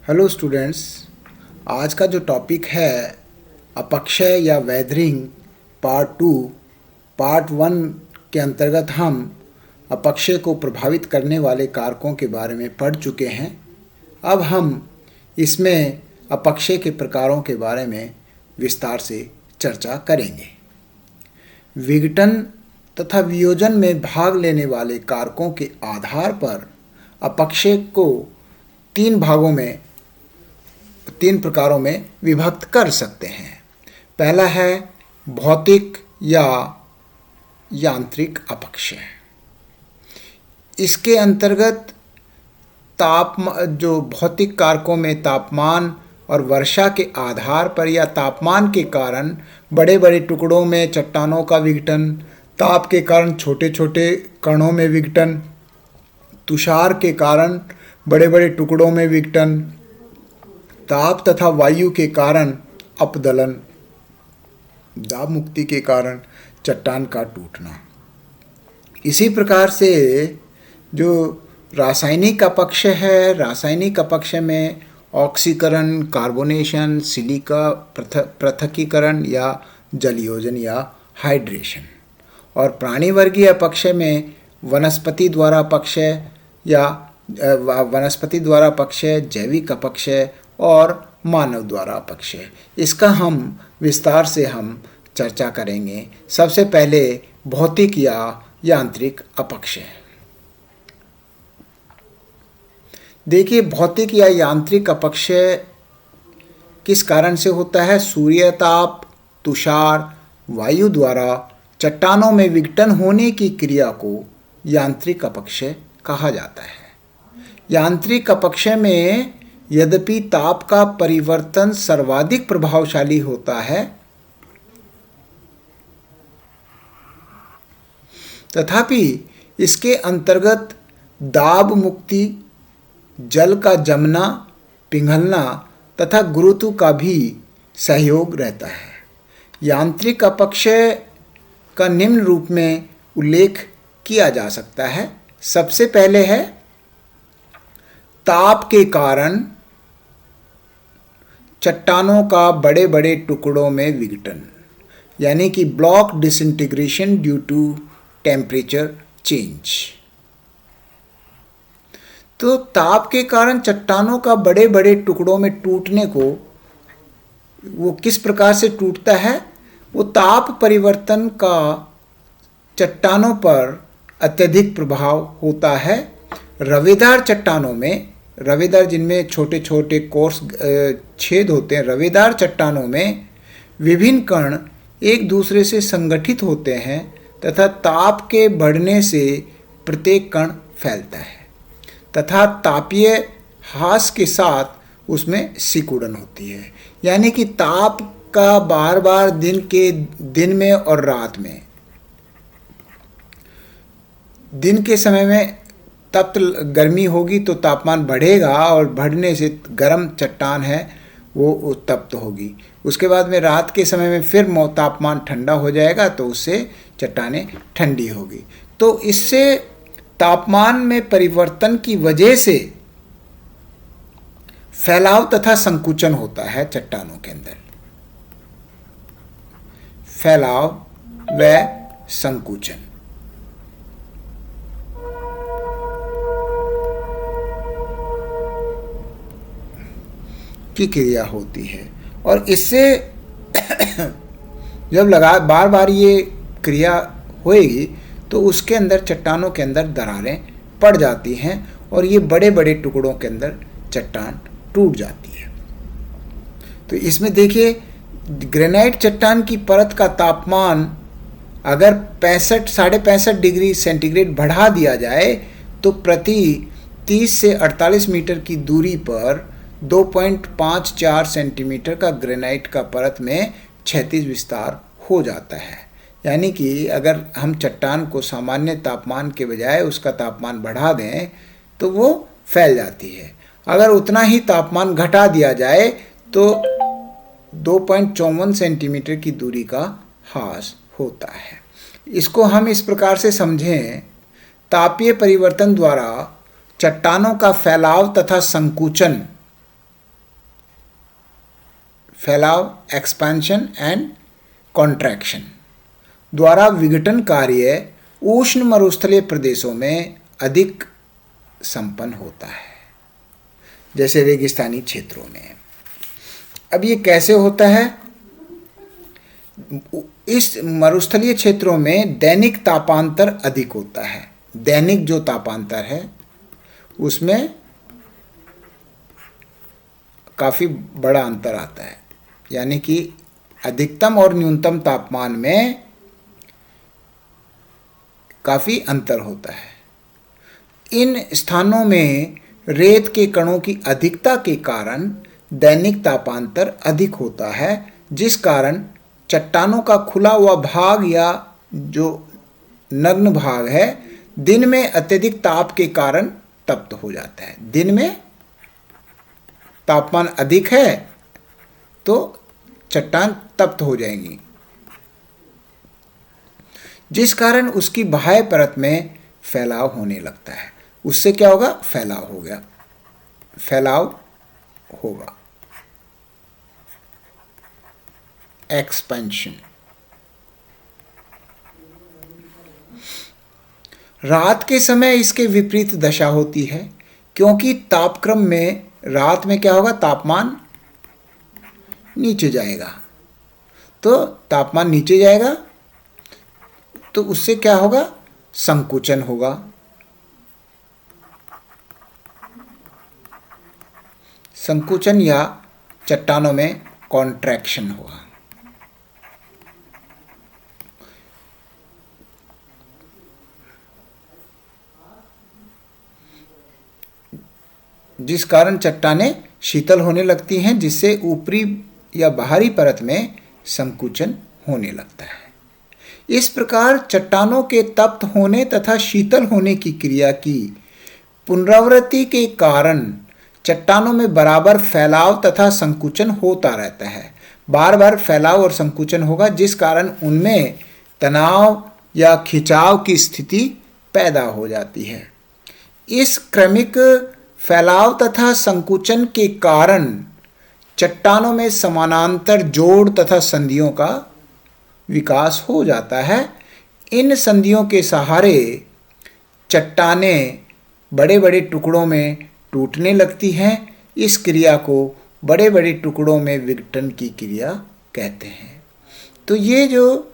Hello students. आज का जो टॉपिक है अपक्षय या वेदरिंग पार्ट 1 के अंतर्गत हम अपक्षय को प्रभावित करने वाले कारकों के बारे में पढ़ चुके हैं। अब हम इसमें अपक्षय के प्रकारों के बारे में विस्तार से चर्चा करेंगे। विघटन तथा वियोजन में भाग लेने वाले कारकों के आधार पर अपक्षय को तीन प्रकारों में विभक्त कर सकते हैं। पहला है भौतिक या यांत्रिक अपक्षय। इसके अंतर्गत जो भौतिक कारकों में तापमान और वर्षा के आधार पर या तापमान के कारण बड़े बड़े टुकड़ों में चट्टानों का विघटन, ताप के कारण छोटे छोटे कणों में विघटन, तुषार के कारण बड़े बड़े टुकड़ों में विघटन, ताप तथा वायु के कारण अपदलन, दाब मुक्ति के कारण चट्टान का टूटना। इसी प्रकार से जो रासायनिक अपक्षय है, रासायनिक अपक्षय में ऑक्सीकरण, कार्बोनेशन, सिलिका पृथक्कीकरण या जलयोजन या हाइड्रेशन। और प्राणीवर्गीय अपक्षय में वनस्पति द्वारा अपक्षय, जैविक अपक्षय और मानव द्वारा अपक्षय। इसका हम विस्तार से चर्चा करेंगे। सबसे पहले भौतिक या यांत्रिक अपक्षय। देखिए, भौतिक या यांत्रिक अपक्षय किस कारण से होता है? सूर्य ताप, तुषार, वायु द्वारा चट्टानों में विघटन होने की क्रिया को यांत्रिक अपक्षय कहा जाता है। यांत्रिक अपक्षय में यद्यपि ताप का परिवर्तन सर्वाधिक प्रभावशाली होता है, तथापि इसके अंतर्गत दाब मुक्ति, जल का जमना, पिघलना तथा गुरुत्व का भी सहयोग रहता है। यांत्रिक अपक्षय का निम्न रूप में उल्लेख किया जा सकता है। सबसे पहले है ताप के कारण चट्टानों का बड़े बड़े टुकड़ों में विघटन, यानी कि block disintegration due to temperature change. तो ताप के कारण चट्टानों का बड़े बड़े टुकड़ों में टूटने को, वो किस प्रकार से टूटता है? वो ताप परिवर्तन का चट्टानों पर अत्यधिक प्रभाव होता है। रवेदार चट्टानों में, रवेदार जिनमें छोटे छोटे कोर्स छेद होते हैं, रवेदार चट्टानों में विभिन्न कण एक दूसरे से संगठित होते हैं तथा ताप के बढ़ने से प्रत्येक कण फैलता है तथा तापीय ह्रास के साथ उसमें सिकुड़न होती है। यानी कि ताप का बार बार दिन में और रात में, दिन के समय में तप्त गर्मी होगी तो तापमान बढ़ेगा और बढ़ने से गर्म चट्टान है वो उत्तप्त होगी। उसके बाद में रात के समय में फिर तापमान ठंडा हो जाएगा तो उससे चट्टानें ठंडी होगी। तो इससे तापमान में परिवर्तन की वजह से फैलाव तथा संकुचन होता है चट्टानों के अंदर। फैलाव व संकुचन की क्रिया होती है और इससे जब बार बार ये क्रिया होएगी तो उसके अंदर, चट्टानों के अंदर दरारें पड़ जाती हैं और ये बड़े बड़े टुकड़ों के अंदर चट्टान टूट जाती है। तो इसमें देखिए, ग्रेनाइट चट्टान की परत का तापमान अगर 65-65.5 डिग्री सेंटीग्रेड बढ़ा दिया जाए तो प्रति 30 से 48 मीटर की दूरी पर 2.54 सेंटीमीटर का ग्रेनाइट का परत में क्षैतिज विस्तार हो जाता है। यानी कि अगर हम चट्टान को सामान्य तापमान के बजाय उसका तापमान बढ़ा दें तो वो फैल जाती है। अगर उतना ही तापमान घटा दिया जाए तो 2.54 सेंटीमीटर की दूरी का ह्रास होता है। इसको हम इस प्रकार से समझें, तापीय परिवर्तन द्वारा चट्टानों का फैलाव तथा संकुचन फैलाव, एक्सपेंशन एंड कॉन्ट्रैक्शन द्वारा विघटन कार्य उष्ण मरुस्थलीय प्रदेशों में अधिक संपन्न होता है, जैसे रेगिस्तानी क्षेत्रों में। अब ये कैसे होता है? इस मरुस्थलीय क्षेत्रों में दैनिक तापांतर अधिक होता है। दैनिक जो तापांतर है उसमें काफ़ी बड़ा अंतर आता है, यानी कि अधिकतम और न्यूनतम तापमान में काफ़ी अंतर होता है। इन स्थानों में रेत के कणों की अधिकता के कारण दैनिक तापांतर अधिक होता है, जिस कारण चट्टानों का खुला हुआ भाग या जो नग्न भाग है दिन में अत्यधिक ताप के कारण तप्त हो जाता है। दिन में तापमान अधिक है तो चट्टान तप्त हो जाएंगी, जिस कारण उसकी बाह्य परत में फैलाव होने लगता है। उससे क्या होगा? फैलाव हो गया, फैलाव होगा, एक्सपेंशन। रात के समय इसके विपरीत दशा होती है, क्योंकि तापक्रम में रात में क्या होगा? तापमान नीचे जाएगा। तो तापमान नीचे जाएगा तो उससे क्या होगा? संकुचन होगा। संकुचन या चट्टानों में कॉन्ट्रैक्शन होगा। जिस कारण चट्टानें शीतल होने लगती हैं, जिससे ऊपरी या बाहरी परत में संकुचन होने लगता है। इस प्रकार चट्टानों के तप्त होने तथा शीतल होने की क्रिया की पुनरावृत्ति के कारण चट्टानों में बराबर फैलाव तथा संकुचन होता रहता है। बार बार फैलाव और संकुचन होगा, जिस कारण उनमें तनाव या खिंचाव की स्थिति पैदा हो जाती है। इस क्रमिक फैलाव तथा संकुचन के कारण चट्टानों में समानांतर जोड़ तथा संधियों का विकास हो जाता है। इन संधियों के सहारे चट्टानें बड़े बड़े टुकड़ों में टूटने लगती हैं। इस क्रिया को बड़े बड़े टुकड़ों में विघटन की क्रिया कहते हैं। तो ये जो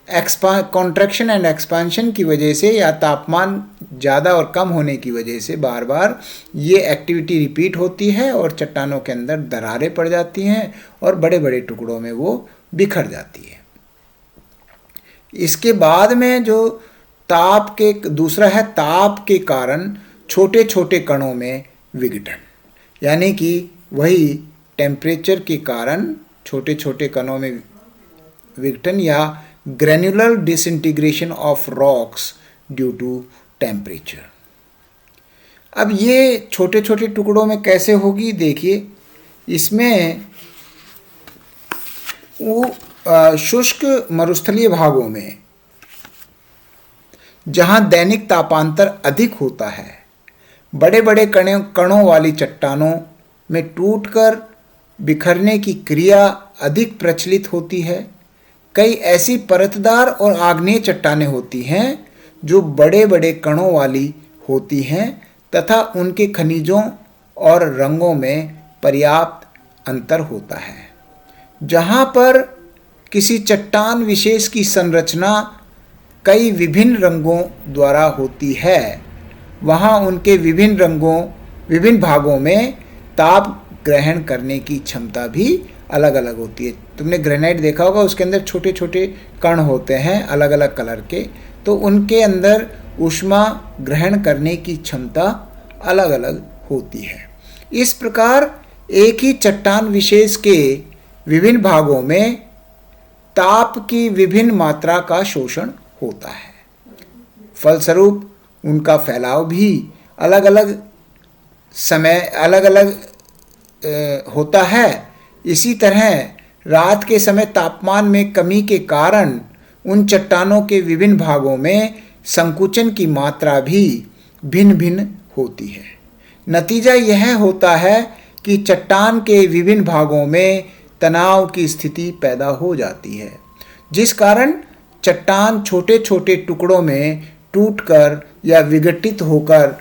कॉन्ट्रैक्शन एंड एक्सपेंशन की वजह से या तापमान ज़्यादा और कम होने की वजह से बार बार ये एक्टिविटी रिपीट होती है और चट्टानों के अंदर दरारें पड़ जाती हैं और बड़े बड़े टुकड़ों में वो बिखर जाती है। इसके बाद में जो दूसरा है ताप के कारण छोटे छोटे कणों में विघटन, यानी कि वही टेम्परेचर के कारण छोटे छोटे कणों में विघटन या granular disintegration of rocks due to temperature. अब ये छोटे छोटे टुकड़ों में कैसे होगी? देखिए, इसमें वो शुष्क मरुस्थलीय भागों में जहां दैनिक तापांतर अधिक होता है, बड़े बड़े कणों वाली चट्टानों में टूटकर बिखरने की क्रिया अधिक प्रचलित होती है। कई ऐसी परतदार और आग्नेय चट्टानें होती हैं जो बड़े बड़े कणों वाली होती हैं तथा उनके खनिजों और रंगों में पर्याप्त अंतर होता है। जहाँ पर किसी चट्टान विशेष की संरचना कई विभिन्न रंगों द्वारा होती है, वहाँ उनके विभिन्न भागों में ताप ग्रहण करने की क्षमता भी अलग अलग होती है। तुमने ग्रेनाइट देखा होगा, उसके अंदर छोटे छोटे कण होते हैं अलग अलग कलर के, तो उनके अंदर ऊष्मा ग्रहण करने की क्षमता अलग अलग होती है। इस प्रकार एक ही चट्टान विशेष के विभिन्न भागों में ताप की विभिन्न मात्रा का शोषण होता है। फलस्वरूप उनका फैलाव भी अलग अलग समय अलग अलग होता है। इसी तरह रात के समय तापमान में कमी के कारण उन चट्टानों के विभिन्न भागों में संकुचन की मात्रा भी भिन्न भिन्न होती है। नतीजा यह होता है कि चट्टान के विभिन्न भागों में तनाव की स्थिति पैदा हो जाती है, जिस कारण चट्टान छोटे छोटे टुकड़ों में टूटकर या विघटित होकर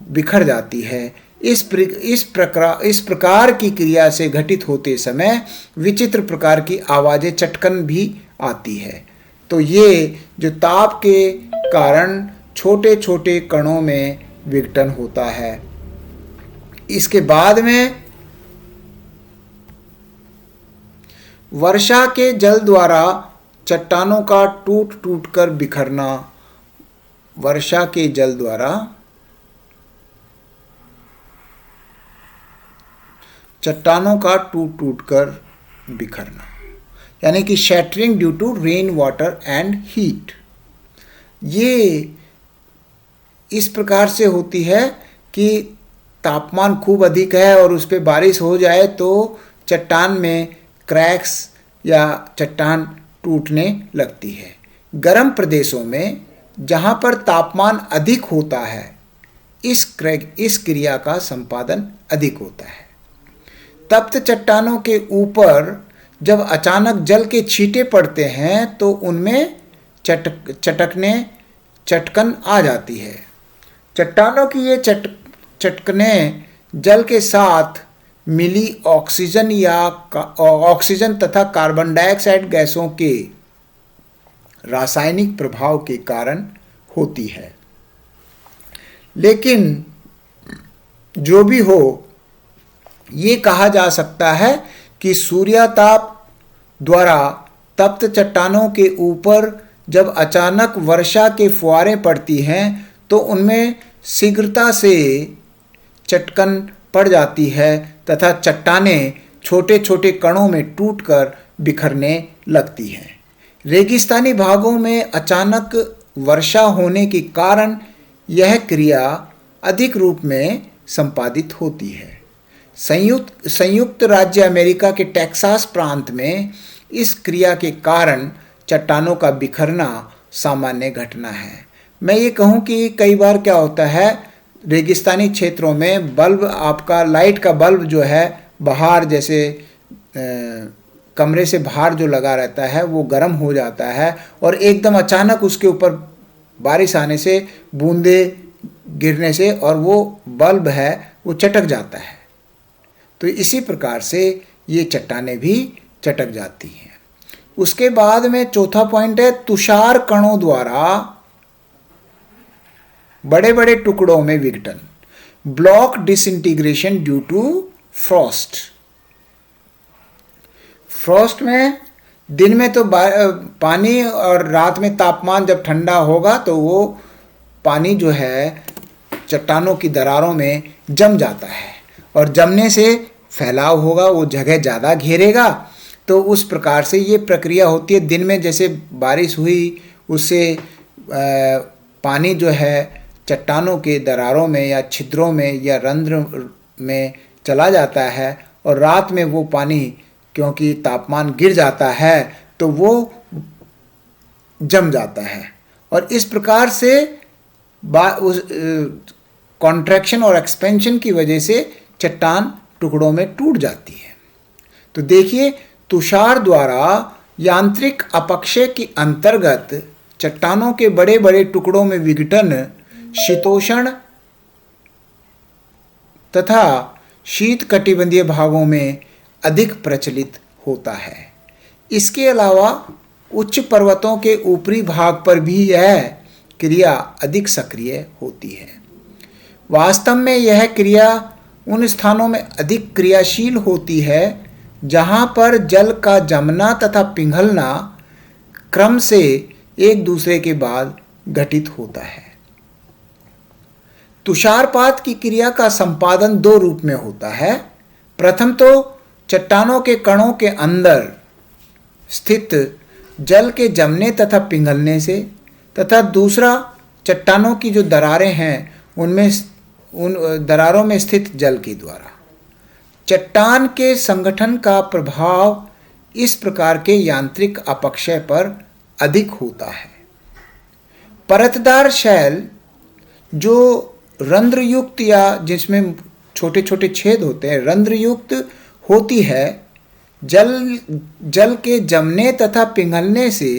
बिखर जाती है। इस प्रकार की क्रिया से घटित होते समय विचित्र प्रकार की आवाज़ें, चटकन भी आती है। तो ये जो ताप के कारण छोटे छोटे कणों में विघटन होता है। इसके बाद में वर्षा के जल द्वारा चट्टानों का टूट टूट कर बिखरना। वर्षा के जल द्वारा चट्टानों का टूट टूट कर बिखरना, यानी कि shattering due to rain water and heat. ये इस प्रकार से होती है कि तापमान खूब अधिक है और उस पर बारिश हो जाए तो चट्टान में क्रैक्स या चट्टान टूटने लगती है। गर्म प्रदेशों में जहाँ पर तापमान अधिक होता है, इस क्रिया का संपादन अधिक होता है। तप्त चट्टानों के ऊपर जब अचानक जल के छींटे पड़ते हैं तो उनमें चटकन आ जाती है। चट्टानों की ये चटकनें जल के साथ मिली ऑक्सीजन तथा कार्बन डाइऑक्साइड गैसों के रासायनिक प्रभाव के कारण होती है। लेकिन जो भी हो, ये कहा जा सकता है कि सूर्यताप द्वारा तप्त चट्टानों के ऊपर जब अचानक वर्षा के फुहारें पड़ती हैं तो उनमें शीघ्रता से चटकन पड़ जाती है तथा चट्टानें छोटे छोटे कणों में टूटकर बिखरने लगती हैं। रेगिस्तानी भागों में अचानक वर्षा होने के कारण यह क्रिया अधिक रूप में संपादित होती है। संयुक्त राज्य अमेरिका के टेक्सास प्रांत में इस क्रिया के कारण चट्टानों का बिखरना सामान्य घटना है। मैं ये कहूँ कि कई बार क्या होता है, रेगिस्तानी क्षेत्रों में बल्ब, आपका लाइट का बल्ब जो है बाहर, जैसे कमरे से बाहर जो लगा रहता है वो गर्म हो जाता है और एकदम अचानक उसके ऊपर बारिश आने से, बूंदे गिरने से, और वो बल्ब है वो चटक जाता है। तो इसी प्रकार से ये चट्टानें भी चटक जाती हैं। उसके बाद में चौथा पॉइंट है तुषार कणों द्वारा बड़े बड़े टुकड़ों में विघटन, block disintegration due to frost. Frost में दिन में तो पानी, और रात में तापमान जब ठंडा होगा तो वो पानी जो है चट्टानों की दरारों में जम जाता है और जमने से फैलाव होगा, वो जगह ज़्यादा घेरेगा। तो उस प्रकार से ये प्रक्रिया होती है। दिन में जैसे बारिश हुई उससे पानी जो है चट्टानों के दरारों में या छिद्रों में या रंध्र में चला जाता है, और रात में वो पानी क्योंकि तापमान गिर जाता है तो वो जम जाता है, और इस प्रकार से उस कॉन्ट्रैक्शन और एक्सपेंशन की वजह से चट्टान टुकड़ों में टूट जाती है। तो देखिए, तुषार द्वारा यांत्रिक अपक्षय के अंतर्गत चट्टानों के बड़े बड़े टुकड़ों में विघटन शीतोष्ण तथा शीत कटिबंधीय भागों में अधिक प्रचलित होता है। इसके अलावा उच्च पर्वतों के ऊपरी भाग पर भी यह क्रिया अधिक सक्रिय होती है। वास्तव में यह क्रिया उन स्थानों में अधिक क्रियाशील होती है जहाँ पर जल का जमना तथा पिघलना क्रम से एक दूसरे के बाद घटित होता है। तुषारपात की क्रिया का संपादन दो रूप में होता है। प्रथम तो चट्टानों के कणों के अंदर स्थित जल के जमने तथा पिघलने से, तथा दूसरा चट्टानों की जो दरारें हैं उन दरारों में स्थित जल के द्वारा। चट्टान के संगठन का प्रभाव इस प्रकार के यांत्रिक अपक्षय पर अधिक होता है। परतदार शैल जो रंध्रयुक्त या जिसमें छोटे छोटे छेद होते हैं, रंध्रयुक्त होती है, जल जल के जमने तथा पिघलने से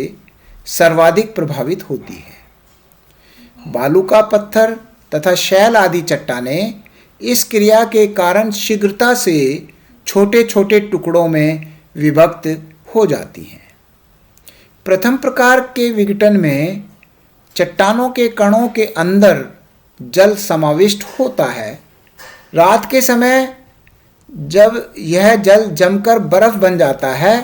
सर्वाधिक प्रभावित होती है। बालू का पत्थर तथा शैल आदि चट्टानें इस क्रिया के कारण शीघ्रता से छोटे छोटे टुकड़ों में विभक्त हो जाती हैं। प्रथम प्रकार के विघटन में चट्टानों के कणों के अंदर जल समाविष्ट होता है। रात के समय जब यह जल जमकर बर्फ बन जाता है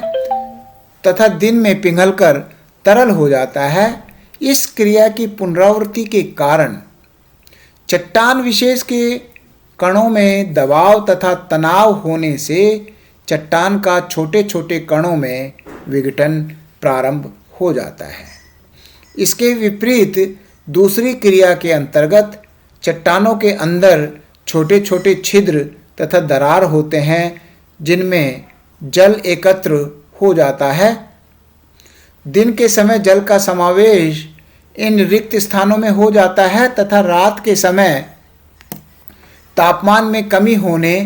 तथा दिन में पिघलकर तरल हो जाता है, इस क्रिया की पुनरावृत्ति के कारण चट्टान विशेष के कणों में दबाव तथा तनाव होने से चट्टान का छोटे छोटे कणों में विघटन प्रारंभ हो जाता है। इसके विपरीत दूसरी क्रिया के अंतर्गत चट्टानों के अंदर छोटे छोटे छिद्र तथा दरार होते हैं जिनमें जल एकत्र हो जाता है। दिन के समय जल का समावेश इन रिक्त स्थानों में हो जाता है तथा रात के समय तापमान में कमी होने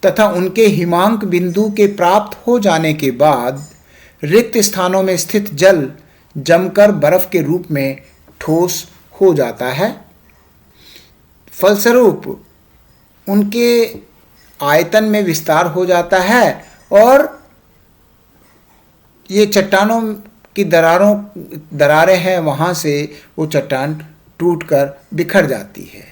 तथा उनके हिमांक बिंदु के प्राप्त हो जाने के बाद रिक्त स्थानों में स्थित जल जमकर बर्फ के रूप में ठोस हो जाता है। फलस्वरूप उनके आयतन में विस्तार हो जाता है और ये चट्टानों की दरारें हैं, वहाँ से वो चट्टान टूटकर बिखर जाती है।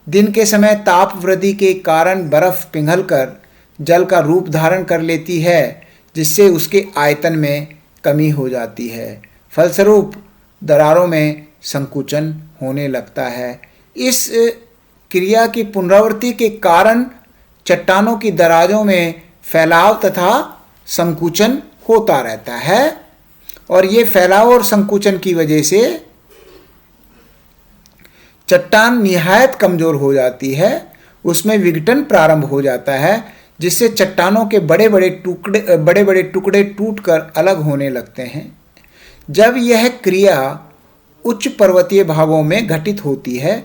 दिन के समय ताप वृद्धि के कारण बर्फ पिघलकर जल का रूप धारण कर लेती है, जिससे उसके आयतन में कमी हो जाती है। फलस्वरूप दरारों में संकुचन होने लगता है। इस क्रिया की पुनरावृत्ति के कारण चट्टानों की दरारों में फैलाव तथा संकुचन होता रहता है और ये फैलाव और संकुचन की वजह से चट्टान निहायत कमज़ोर हो जाती है, उसमें विघटन प्रारंभ हो जाता है, जिससे चट्टानों के बड़े बड़े टुकड़े टूटकर अलग होने लगते हैं। जब यह क्रिया उच्च पर्वतीय भागों में घटित होती है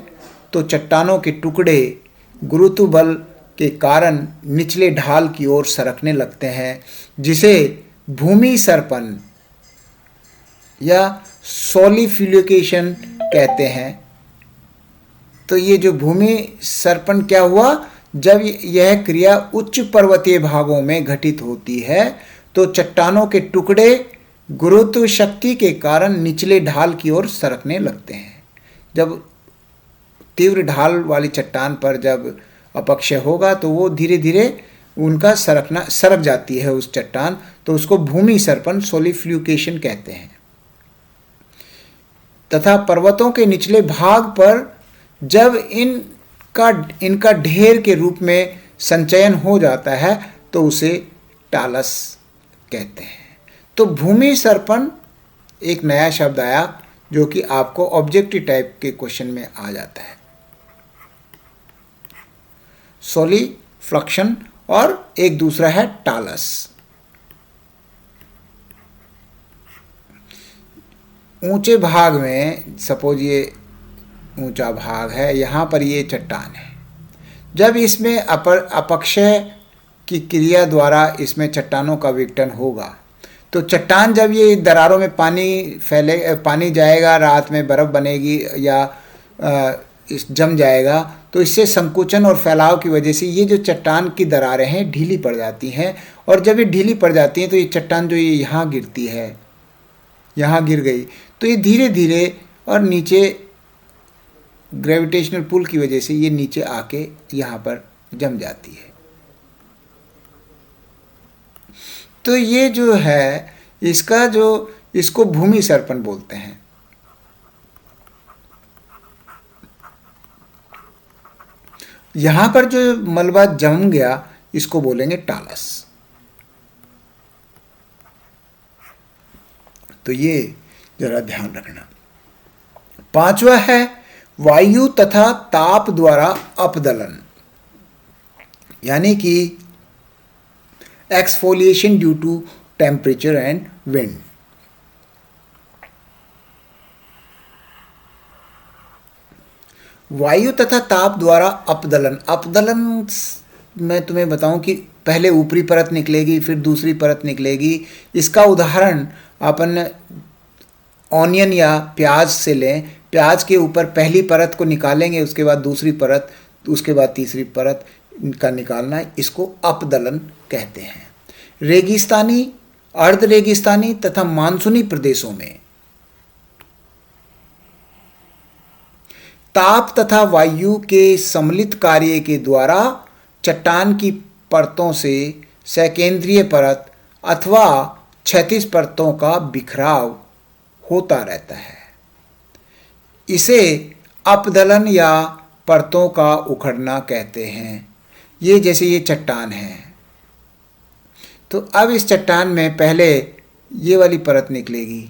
तो चट्टानों के टुकड़े गुरुत्व बल के कारण निचले ढाल की ओर सरकने लगते हैं, जिसे भूमि सरपन या सॉलिडिफिकेशन कहते हैं। तो ये जो भूमि सरपन क्या हुआ, जब यह क्रिया उच्च पर्वतीय भागों में घटित होती है तो चट्टानों के टुकड़े गुरुत्व शक्ति के कारण निचले ढाल की ओर सरकने लगते हैं। जब तीव्र ढाल वाली चट्टान पर जब अपक्षय होगा तो वो धीरे धीरे उनका सरक जाती है उस चट्टान, तो उसको भूमि सरपन सॉलिडिफिकेशन कहते हैं। तथा पर्वतों के निचले भाग पर जब इनका ढेर के रूप में संचयन हो जाता है तो उसे टालस कहते हैं। तो भूमि सरपन एक नया शब्द आया जो कि आपको ऑब्जेक्टिव टाइप के क्वेश्चन में आ जाता है। सॉलिफ्लक्शन और एक दूसरा है टालस। ऊंचे भाग में सपोज ये ऊंचा भाग है, यहाँ पर ये चट्टान है। जब इसमें अपक्षय की क्रिया द्वारा इसमें चट्टानों का विघटन होगा तो चट्टान जब ये दरारों में पानी जाएगा, रात में बर्फ़ बनेगी या जम जाएगा, तो इससे संकुचन और फैलाव की वजह से ये जो चट्टान की दरारें हैं ढीली पड़ जाती हैं। और जब ये ढीली पड़ जाती हैं तो ये चट्टान जो ये यहाँ गिरती है, यहाँ गिर गई, तो ये धीरे धीरे और नीचे ग्रेविटेशनल पुल की वजह से ये नीचे आके यहाँ पर जम जाती है। तो ये जो है इसको भूमि सरपन बोलते हैं। यहाँ पर जो मलबा जम गया इसको बोलेंगे टालस। तो ये जरा ध्यान रखना। पांचवा है वायु तथा ताप द्वारा अपदलन, यानी कि exfoliation due to temperature and wind. वायु तथा ताप द्वारा अपदलन मैं तुम्हें बताऊं कि पहले ऊपरी परत निकलेगी फिर दूसरी परत निकलेगी, इसका उदाहरण अपन ऑनियन या प्याज से लें। प्याज के ऊपर पहली परत को निकालेंगे, उसके बाद दूसरी परत, उसके बाद तीसरी परत का निकालना, इसको अपदलन कहते हैं। रेगिस्तानी, अर्ध रेगिस्तानी तथा मानसूनी प्रदेशों में ताप तथा वायु के सम्मिलित कार्य के द्वारा चट्टान की परतों से सकेंद्रीय परत अथवा क्षैतिज परतों का बिखराव होता रहता है। इसे अपदलन या परतों का उखड़ना कहते हैं। ये जैसे ये चट्टान है, तो अब इस चट्टान में पहले ये वाली परत निकलेगी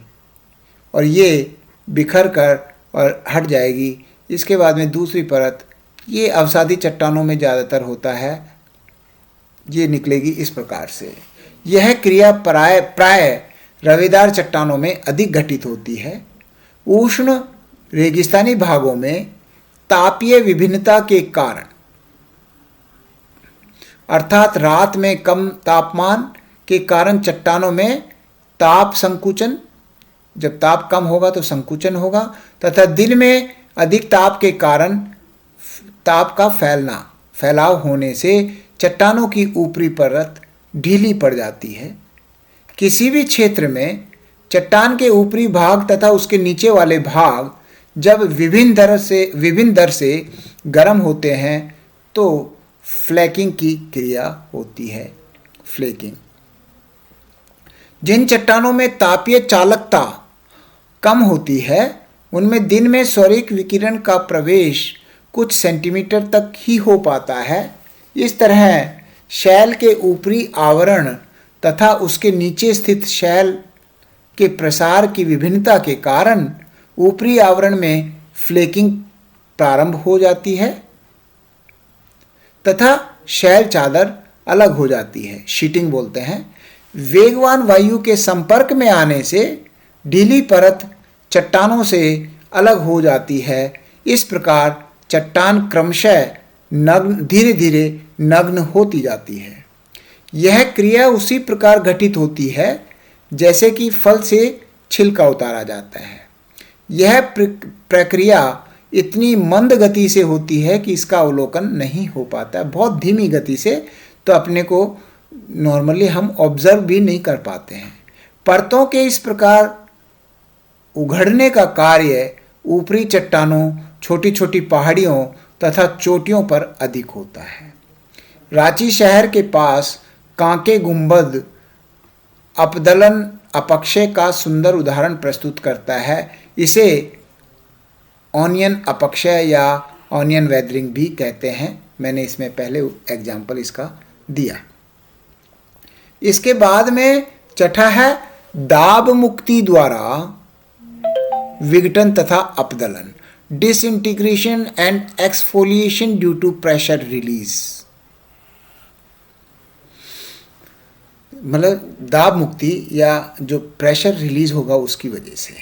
और ये बिखर कर और हट जाएगी। इसके बाद में दूसरी परत, ये अवसादी चट्टानों में ज़्यादातर होता है, ये निकलेगी इस प्रकार से। यह क्रिया प्राय रवेदार चट्टानों में अधिक घटित होती है। उष्ण रेगिस्तानी भागों में तापीय विभिन्नता के कारण, अर्थात रात में कम तापमान के कारण चट्टानों में ताप संकुचन, जब ताप कम होगा तो संकुचन होगा, तथा दिन में अधिक ताप के कारण ताप का फैलाव होने से चट्टानों की ऊपरी परत ढीली पड़ जाती है। किसी भी क्षेत्र में चट्टान के ऊपरी भाग तथा उसके नीचे वाले भाग जब विभिन्न दर से गर्म होते हैं तो फ्लैकिंग की क्रिया होती है। फ्लेकिंग। जिन चट्टानों में तापीय चालकता कम होती है उनमें दिन में सौरिक विकिरण का प्रवेश कुछ सेंटीमीटर तक ही हो पाता है। इस तरह शैल के ऊपरी आवरण तथा उसके नीचे स्थित शैल के प्रसार की विभिन्नता के कारण ऊपरी आवरण में फ्लेकिंग प्रारंभ हो जाती है तथा शैल चादर अलग हो जाती है, शीटिंग बोलते हैं। वेगवान वायु के संपर्क में आने से ढीली परत चट्टानों से अलग हो जाती है। इस प्रकार चट्टान क्रमशः धीरे धीरे नग्न होती जाती है। यह क्रिया उसी प्रकार घटित होती है जैसे कि फल से छिलका उतारा जाता है। यह प्रक्रिया इतनी मंद गति से होती है कि इसका अवलोकन नहीं हो पाता, बहुत धीमी गति से, तो अपने को नॉर्मली हम ऑब्जर्व भी नहीं कर पाते हैं। परतों के इस प्रकार उघड़ने का कार्य ऊपरी चट्टानों, छोटी छोटी पहाड़ियों तथा चोटियों पर अधिक होता है। रांची शहर के पास कांके गुंबद अपदलन अपक्षय का सुंदर उदाहरण प्रस्तुत करता है। इसे ऑनियन अपक्षय या ऑनियन वेदरिंग भी कहते हैं। मैंने इसमें पहले एग्जाम्पल इसका दिया। इसके बाद में छठा है दाब मुक्ति द्वारा विघटन तथा अपदलन, disintegration and exfoliation due to pressure release. मतलब दाब मुक्ति या जो प्रेशर रिलीज होगा उसकी वजह से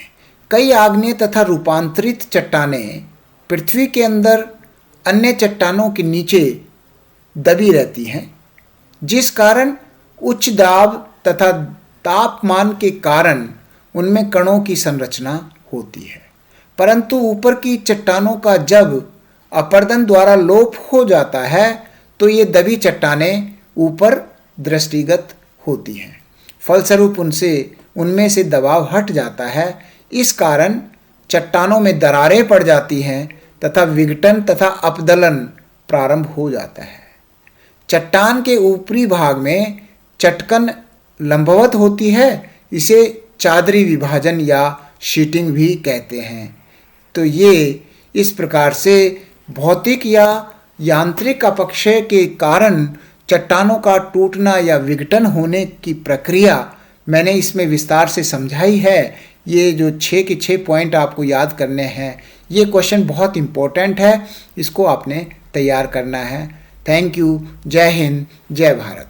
कई आग्नेय तथा रूपांतरित चट्टानें पृथ्वी के अंदर अन्य चट्टानों के नीचे दबी रहती हैं, जिस कारण उच्च दाब तथा तापमान के कारण उनमें कणों की संरचना होती है। परंतु ऊपर की चट्टानों का जब अपर्दन द्वारा लोप हो जाता है तो ये दबी चट्टानें ऊपर दृष्टिगत होती हैं। फलस्वरूप उनमें से दबाव हट जाता है। इस कारण चट्टानों में दरारें पड़ जाती हैं तथा विघटन तथा अपदलन प्रारंभ हो जाता है। चट्टान के ऊपरी भाग में चटकन लंबवत होती है। इसे चादरी विभाजन या शीटिंग भी कहते हैं। तो ये इस प्रकार से भौतिक या यांत्रिक अपक्षय के कारण चट्टानों का टूटना या विघटन होने की प्रक्रिया मैंने इसमें विस्तार से समझाई है। ये जो 6 के 6 पॉइंट आपको याद करने हैं, ये क्वेश्चन बहुत इम्पोर्टेंट है, इसको आपने तैयार करना है। Thank you. जय हिंद, जय भारत।